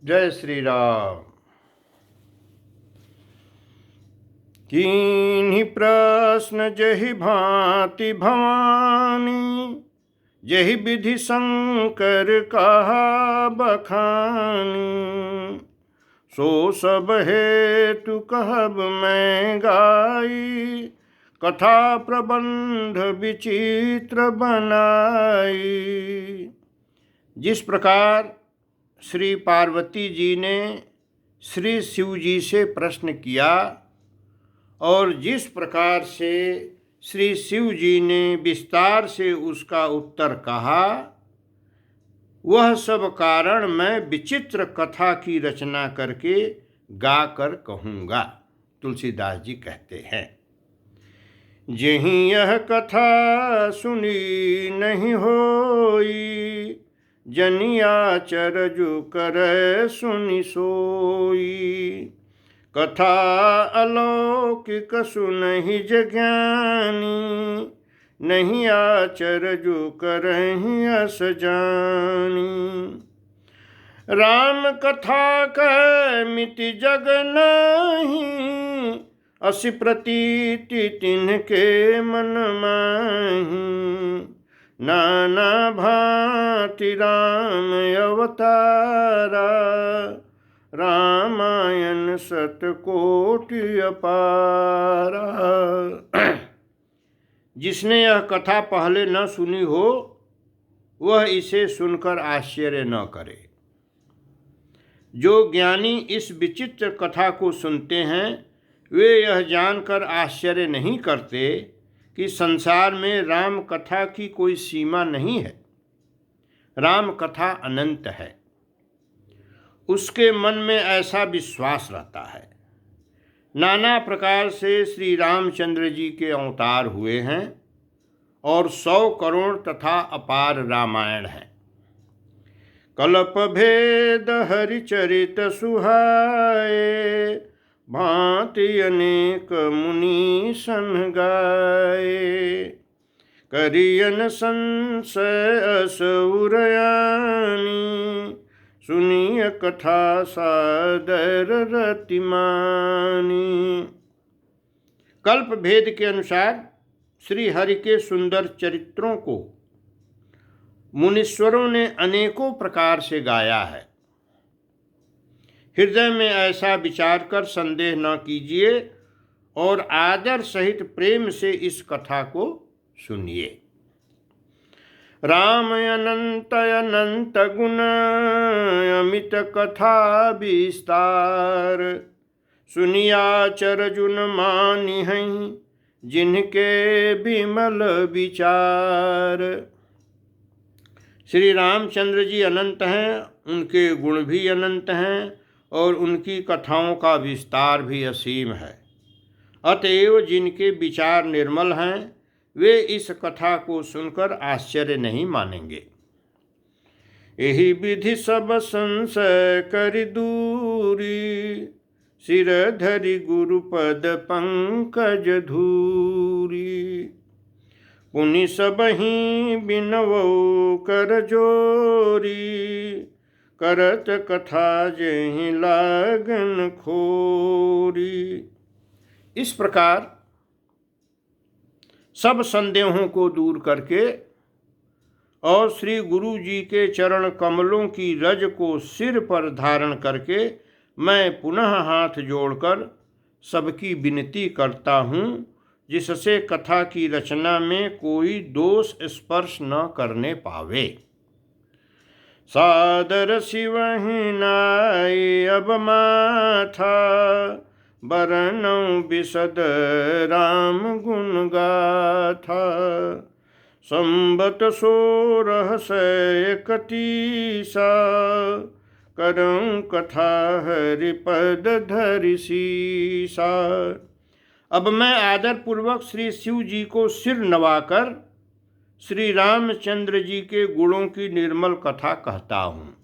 जय श्री राम। कीन्ही प्रश्न जहि भांति भवानी, जहि विधि शंकर कहा बखानी। सो सब हेतु कहब मैं गाई, कथा प्रबंध विचित्र बनाई। जिस प्रकार श्री पार्वती जी ने श्री शिव जी से प्रश्न किया और जिस प्रकार से श्री शिव जी ने विस्तार से उसका उत्तर कहा, वह सब कारण मैं विचित्र कथा की रचना करके गाकर कहूँगा। तुलसीदास जी कहते हैं, जहीं यह कथा सुनी नहीं होई, जनिया चरजु कर सुनि सोई। कथा अलौकिक सुनहि जज्ञानी, नहीं आचरजु करहि अस जानी। राम कथा कह मिति जग नहीं, असि प्रतीति तिन्हके मन माही। नाना भांति राम अवतारा, रामायण शतकोटि अपारा। जिसने यह कथा पहले न सुनी हो, वह इसे सुनकर आश्चर्य न करे। जो ज्ञानी इस विचित्र कथा को सुनते हैं, वे यह जानकर आश्चर्य नहीं करते कि संसार में राम कथा की कोई सीमा नहीं है। राम कथा अनंत है। उसके मन में ऐसा विश्वास रहता है। नाना प्रकार से श्री रामचंद्र जी के अवतार हुए हैं और 100 करोड़ तथा अपार रामायण है। कल्प भेद हरिचरित सुहाए, भांति अनेक मुनि सन गाए। करियन संशय अस उरयानी, सुनिय कथा सादर रतिमानी। कल्प भेद के अनुसार श्री हरि के सुंदर चरित्रों को मुनीश्वरों ने अनेकों प्रकार से गाया है। हृदय में ऐसा विचार कर संदेह न कीजिए और आदर सहित प्रेम से इस कथा को सुनिए। राम अनंत अनंत गुण अमित कथा विस्तार, सुनिया चरजुन मानि हैं जिनके विमल विचार। श्री रामचंद्र जी अनंत हैं, उनके गुण भी अनंत हैं और उनकी कथाओं का विस्तार भी असीम है। अतएव जिनके विचार निर्मल हैं, वे इस कथा को सुनकर आश्चर्य नहीं मानेंगे। यही विधि सब संशय कर दूरी, सिर धरि गुरुपद पंकज धूरी। पुनि सबहि बिनवो कर जोरी, करत कथा जेहि लागन खोरी। इस प्रकार सब संदेहों को दूर करके और श्री गुरु जी के चरण कमलों की रज को सिर पर धारण करके मैं पुनः हाथ जोड़कर सबकी विनती करता हूँ, जिससे कथा की रचना में कोई दोष स्पर्श न करने पावे। सादर शिवहि नाई अब माथा, बरनौ बिशद राम गुण गाथा। संबत 1631, करऊं कथा हरिपद धरि सीसा। अब मैं आदर पूर्वक श्री शिव जी को सिर नवाकर श्री रामचंद्र जी के गुणों की निर्मल कथा कहता हूँ।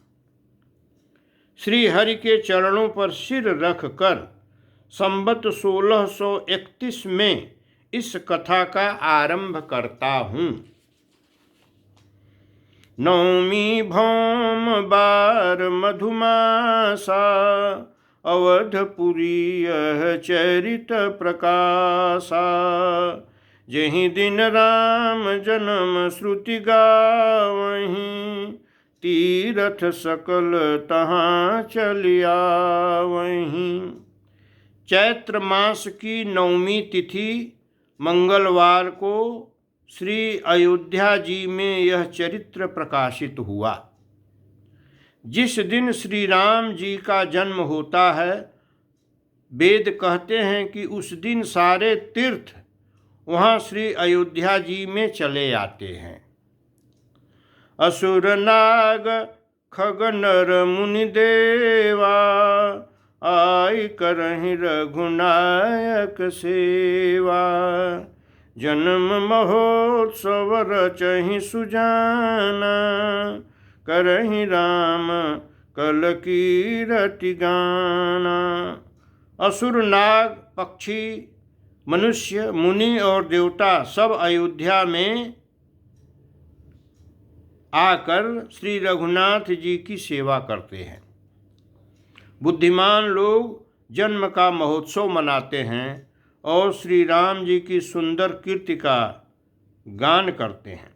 श्री हरि के चरणों पर सिर रख कर संबत 1631 में इस कथा का आरंभ करता हूँ। नौमी भौम बार मधुमासा, अवधपुरी यह चरित प्रकाशा। जहि दिन राम जन्म श्रुति गावहीं, तीरथ सकल तहाँ चलिया वहीं। चैत्र मास की 9वीं तिथि मंगलवार को श्री अयोध्या जी में यह चरित्र प्रकाशित हुआ। जिस दिन श्री राम जी का जन्म होता है, वेद कहते हैं कि उस दिन सारे तीर्थ वहाँ श्री अयोध्या जी में चले आते हैं। असुर नाग खग नर मुनि देवा, आई करहि रघुनायक सेवा। जन्म महोत्सव रचहि सुजाना, करहि राम कल कीरति गाना। असुर नाग पक्षी मनुष्य मुनि और देवता सब अयोध्या में आकर श्री रघुनाथ जी की सेवा करते हैं। बुद्धिमान लोग जन्म का महोत्सव मनाते हैं और श्री राम जी की सुंदर कीर्ति का गान करते हैं।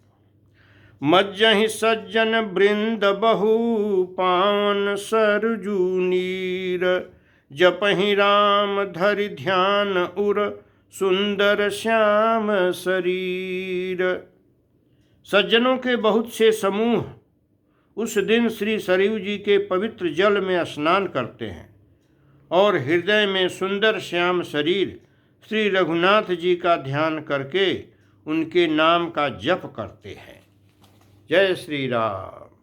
मज्जहि सज्जन वृंद बहु, पावन सरजू नीर। जपहि राम धरि ध्यान उर, सुंदर श्याम शरीर। सज्जनों के बहुत से समूह उस दिन श्री सरयू जी के पवित्र जल में स्नान करते हैं और हृदय में सुंदर श्याम शरीर श्री रघुनाथ जी का ध्यान करके उनके नाम का जप करते हैं। जय श्री राम।